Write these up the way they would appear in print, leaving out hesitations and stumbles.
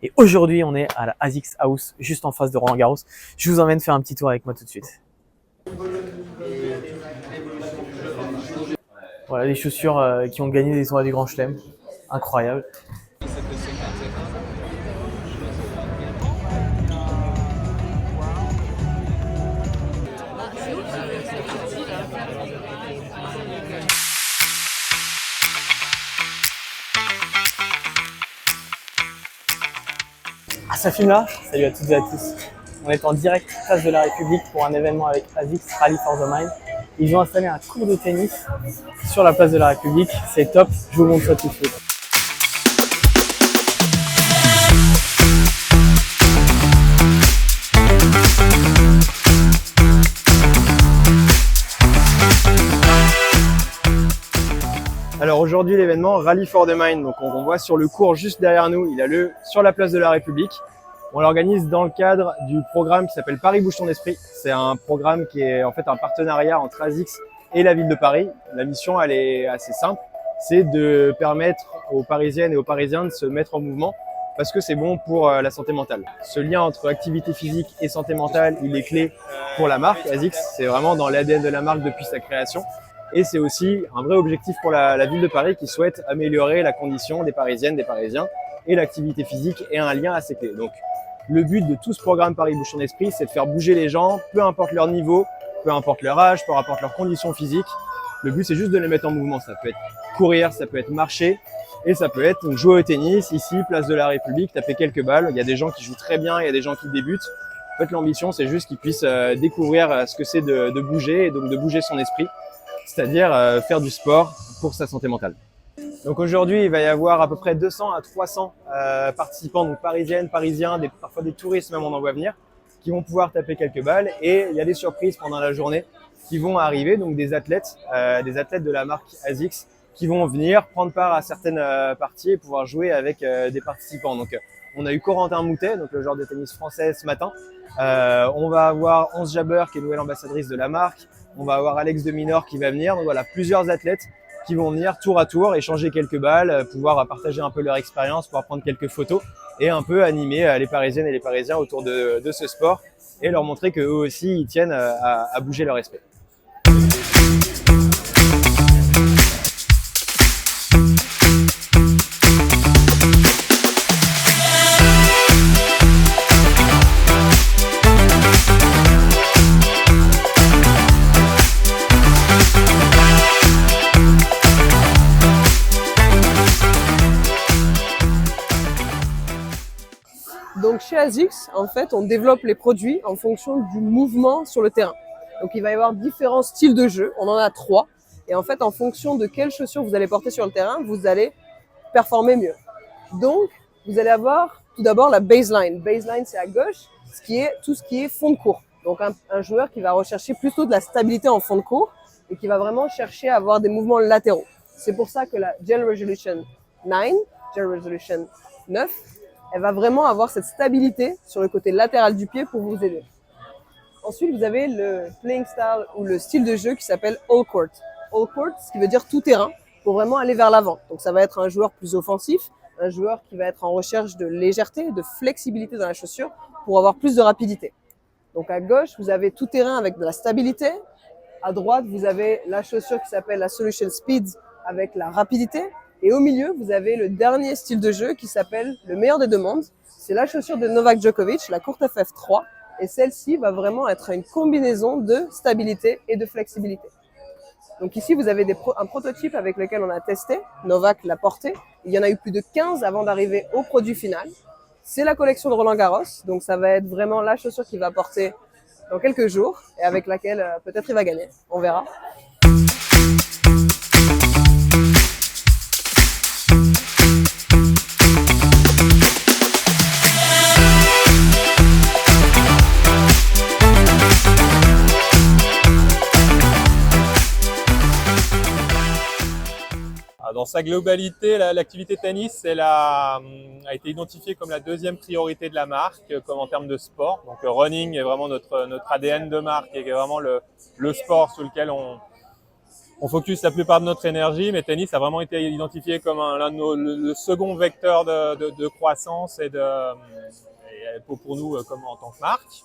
Et aujourd'hui, on est à la ASICS House, juste en face de Roland-Garros. Je vous emmène faire un petit tour avec moi tout de suite. Voilà les chaussures qui ont gagné des tournois du Grand Chelem. Incroyable. Ah, ça filme là? Salut à toutes et à tous. On est en direct place de la République pour un événement avec ASICS Rally for the Mind. Ils ont installé un court de tennis sur la place de la République. C'est top, je vous montre ça tout de suite. Alors aujourd'hui l'événement Rally for the Mind, donc on voit sur le cours juste derrière nous, il a lieu sur la place de la République. On l'organise dans le cadre du programme qui s'appelle Paris Bouge ton esprit. C'est un programme qui est en fait un partenariat entre ASICS et la ville de Paris. La mission elle est assez simple, c'est de permettre aux Parisiennes et aux Parisiens de se mettre en mouvement parce que c'est bon pour la santé mentale. Ce lien entre activité physique et santé mentale, il est clé pour la marque ASICS, c'est vraiment dans l'ADN de la marque depuis sa création. Et c'est aussi un vrai objectif pour la ville de Paris qui souhaite améliorer la condition des Parisiennes, des Parisiens. Et l'activité physique est un lien assez clé. Donc, le but de tout ce programme Paris Bouge ton esprit, c'est de faire bouger les gens, peu importe leur niveau, peu importe leur âge, peu importe leur condition physique. Le but, c'est juste de les mettre en mouvement. Ça peut être courir, ça peut être marcher et ça peut être jouer au tennis, ici, place de la République, taper quelques balles. Il y a des gens qui jouent très bien, il y a des gens qui débutent. En fait, l'ambition, c'est juste qu'ils puissent découvrir ce que c'est de bouger et donc de bouger son esprit. C'est-à-dire faire du sport pour sa santé mentale. Donc aujourd'hui, il va y avoir à peu près 200 à 300 participants, donc parisiennes, parisiens, parfois des touristes même on en voit venir, qui vont pouvoir taper quelques balles. Et il y a des surprises pendant la journée qui vont arriver, donc des athlètes de la marque ASICS qui vont venir prendre part à certaines parties et pouvoir jouer avec des participants. Donc on a eu Corentin Moutet, donc le joueur de tennis français ce matin. On va avoir Onze Jabeur qui est nouvelle ambassadrice de la marque. On va avoir Alex de Minor qui va venir. Donc voilà, plusieurs athlètes qui vont venir tour à tour, échanger quelques balles, pouvoir partager un peu leur expérience, pouvoir prendre quelques photos et un peu animer les Parisiennes et les Parisiens autour de ce sport et leur montrer qu'eux aussi, ils tiennent à bouger leur esprit. Donc chez ASICS, en fait, on développe les produits en fonction du mouvement sur le terrain. Donc il va y avoir différents styles de jeu, on en a 3. Et en fait, en fonction de quelles chaussures vous allez porter sur le terrain, vous allez performer mieux. Donc, vous allez avoir tout d'abord la baseline. Baseline, c'est à gauche, tout ce qui est fond de court. Donc un joueur qui va rechercher plutôt de la stabilité en fond de court et qui va vraiment chercher à avoir des mouvements latéraux. C'est pour ça que la Gel Resolution 9, Gel Resolution 9, elle va vraiment avoir cette stabilité sur le côté latéral du pied pour vous aider. Ensuite, vous avez le playing style ou le style de jeu qui s'appelle all court. All court, ce qui veut dire tout terrain, pour vraiment aller vers l'avant. Donc ça va être un joueur plus offensif, un joueur qui va être en recherche de légèreté, de flexibilité dans la chaussure pour avoir plus de rapidité. Donc à gauche, vous avez tout terrain avec de la stabilité. À droite, vous avez la chaussure qui s'appelle la Solution Speed avec la rapidité. Et au milieu, vous avez le dernier style de jeu qui s'appelle le meilleur des deux mondes. C'est la chaussure de Novak Djokovic, la Court FF3. Et celle-ci va vraiment être une combinaison de stabilité et de flexibilité. Donc ici, vous avez un prototype avec lequel on a testé. Novak l'a porté. Il y en a eu plus de 15 avant d'arriver au produit final. C'est la collection de Roland-Garros. Donc ça va être vraiment la chaussure qu'il va porter dans quelques jours et avec laquelle peut-être il va gagner. On verra. Dans sa globalité, l'activité tennis elle a été identifiée comme la deuxième priorité de la marque, comme en termes de sport. Donc running est vraiment notre ADN de marque et est vraiment le sport sur lequel on focus la plupart de notre énergie, mais tennis a vraiment été identifié comme le second vecteur de croissance et pour nous comme en tant que marque.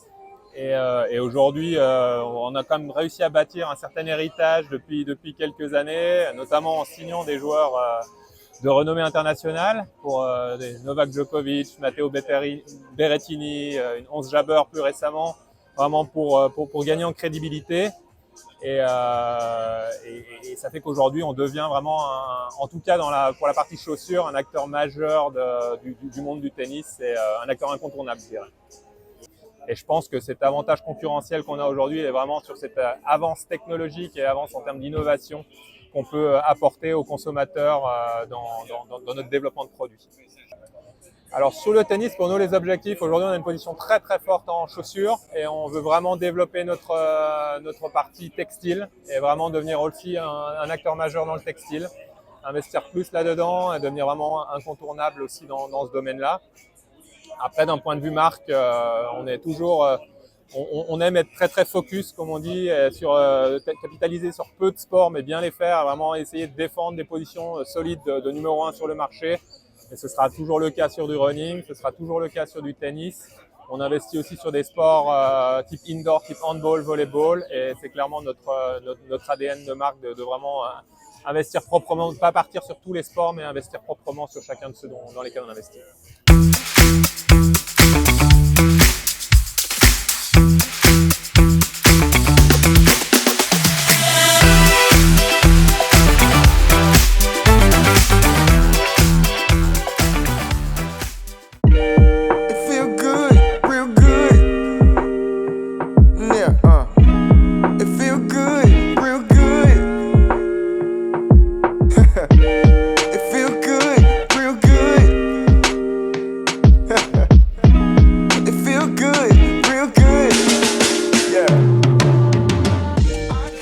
Et aujourd'hui, on a quand même réussi à bâtir un certain héritage depuis quelques années, notamment en signant des joueurs de renommée internationale pour des Novak Djokovic, Matteo Berrettini, une Ons Jabeur plus récemment, vraiment pour gagner en crédibilité. Et ça fait qu'aujourd'hui, on devient vraiment, en tout cas pour la partie chaussures, un acteur majeur du monde du tennis et un acteur incontournable, je dirais. Et je pense que cet avantage concurrentiel qu'on a aujourd'hui est vraiment sur cette avance technologique et avance en termes d'innovation qu'on peut apporter aux consommateurs dans notre développement de produits. Alors sur le tennis, pour nous les objectifs, aujourd'hui on a une position très très forte en chaussures et on veut vraiment développer notre partie textile et vraiment devenir aussi un acteur majeur dans le textile, investir plus là-dedans et devenir vraiment incontournable aussi dans ce domaine-là. Après, d'un point de vue marque, on est toujours, on aime être très très focus, comme on dit, capitaliser sur peu de sports, mais bien les faire, vraiment essayer de défendre des positions solides de numéro 1 sur le marché. Et ce sera toujours le cas sur du running, ce sera toujours le cas sur du tennis. On investit aussi sur des sports type indoor, type handball, volleyball, et c'est clairement notre ADN de marque de vraiment investir proprement, pas partir sur tous les sports, mais investir proprement sur chacun de ceux dans lesquels on investit.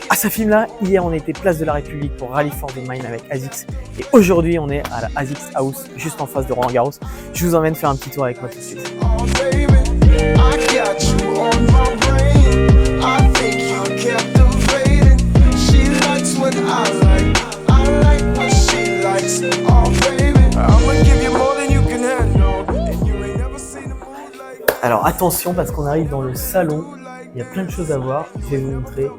À ce film-là, hier on était place de la République pour Rally for the Mind avec ASICS et aujourd'hui on est à la ASICS House juste en face de Roland Garros. Je vous emmène faire un petit tour avec moi tout de suite. Alors attention parce qu'on arrive dans le salon, il y a plein de choses à voir, je vais vous montrer.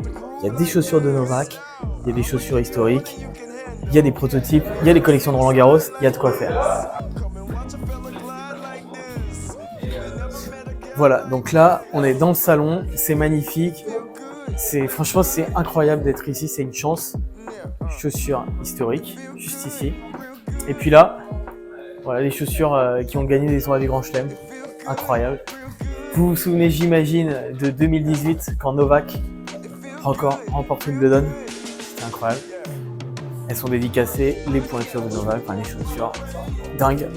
Il y a des chaussures de Novak, il y a des chaussures historiques, il y a des prototypes, il y a les collections de Roland Garros, il y a de quoi faire. Voilà, donc là on est dans le salon, c'est magnifique, franchement c'est incroyable d'être ici, c'est une chance. Chaussures historiques, juste ici. Et puis là, voilà les chaussures qui ont gagné des tournois du Grand Chelem, incroyable. Vous vous souvenez, j'imagine, de 2018 quand Novak encore remporte Wimbledon, c'était incroyable. Elles sont dédicacées, les pointures de Novak, enfin les chaussures, dingue.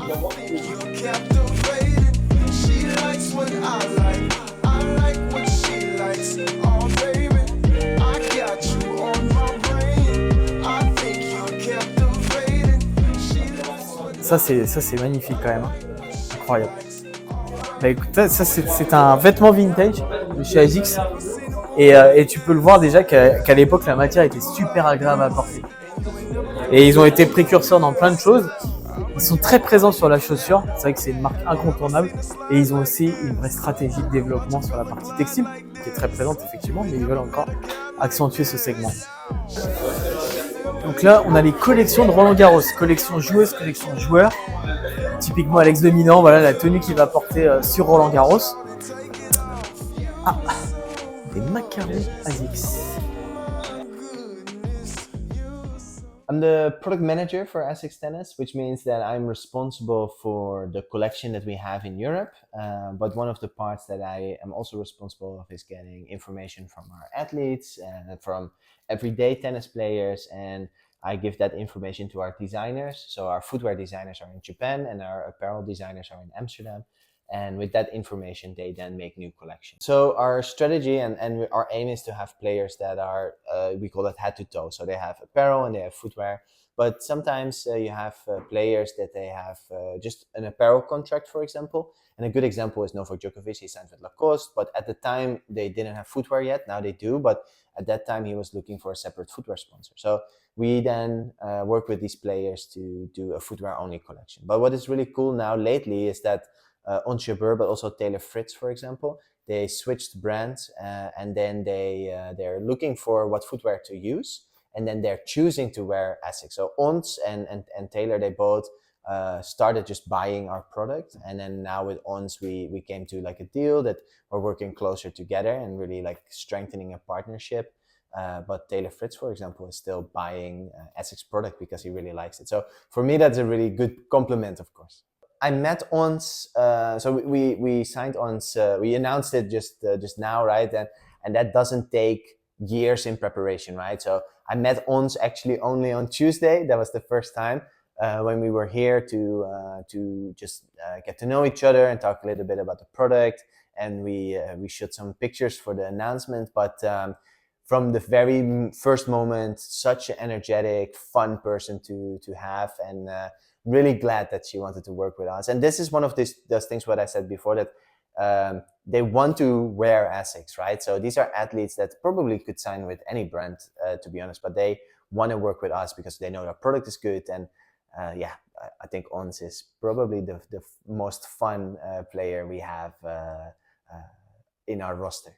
Ça c'est magnifique quand même, incroyable. Bah écoute, ça c'est un vêtement vintage de chez ASICS et tu peux le voir déjà qu'à l'époque la matière était super agréable à porter. Et ils ont été précurseurs dans plein de choses. Ils sont très présents sur la chaussure, c'est vrai que c'est une marque incontournable et ils ont aussi une vraie stratégie de développement sur la partie textile qui est très présente effectivement, mais ils veulent encore accentuer ce segment. Donc là, on a les collections de Roland Garros, collection joueuse, collection joueur. Typiquement Alex de Milan, voilà la tenue qu'il va porter sur Roland Garros. Ah, des macarons ASICS. I'm the product manager for ASICS Tennis, which means that I'm responsible for the collection that we have in Europe. But one of the parts that I am also responsible of is getting information from our athletes and from everyday tennis players. And I give that information to our designers. So our footwear designers are in Japan and our apparel designers are in Amsterdam. And with that information, they then make new collections. So our strategy and our aim is to have players that are, we call it head to toe. So they have apparel and they have footwear, But sometimes you have players that they have just an apparel contract, for example. And a good example is Novak Djokovic. He signed with Lacoste, but at the time they didn't have footwear yet. Now they do, but at that time he was looking for a separate footwear sponsor. So we then work with these players to do a footwear-only collection. But what is really cool now lately is that Ons Jabeur, but also Taylor Fritz, for example, they switched brands and then they're looking for what footwear to use, and then they're choosing to wear Asics. So Ons and Taylor, they both started just buying our product, and then now with Ons we came to like a deal that we're working closer together and really like strengthening a partnership. But Taylor Fritz, for example, is still buying Asics product because he really likes it. So for me, that's a really good compliment, of course. I met Ons, so we signed Ons. We announced it just now, right? And that doesn't take years in preparation, right? So I met Ons actually only on Tuesday. That was the first time when we were here to just get to know each other and talk a little bit about the product. And we shot some pictures for the announcement. But from the very first moment, such an energetic, fun person to have, and really glad that she wanted to work with us. And this is one of those things what I said before, that they want to wear Asics, right? So these are athletes that probably could sign with any brand, to be honest, but they want to work with us because they know our product is good. And yeah, I think Ons is probably the most fun player we have in our roster.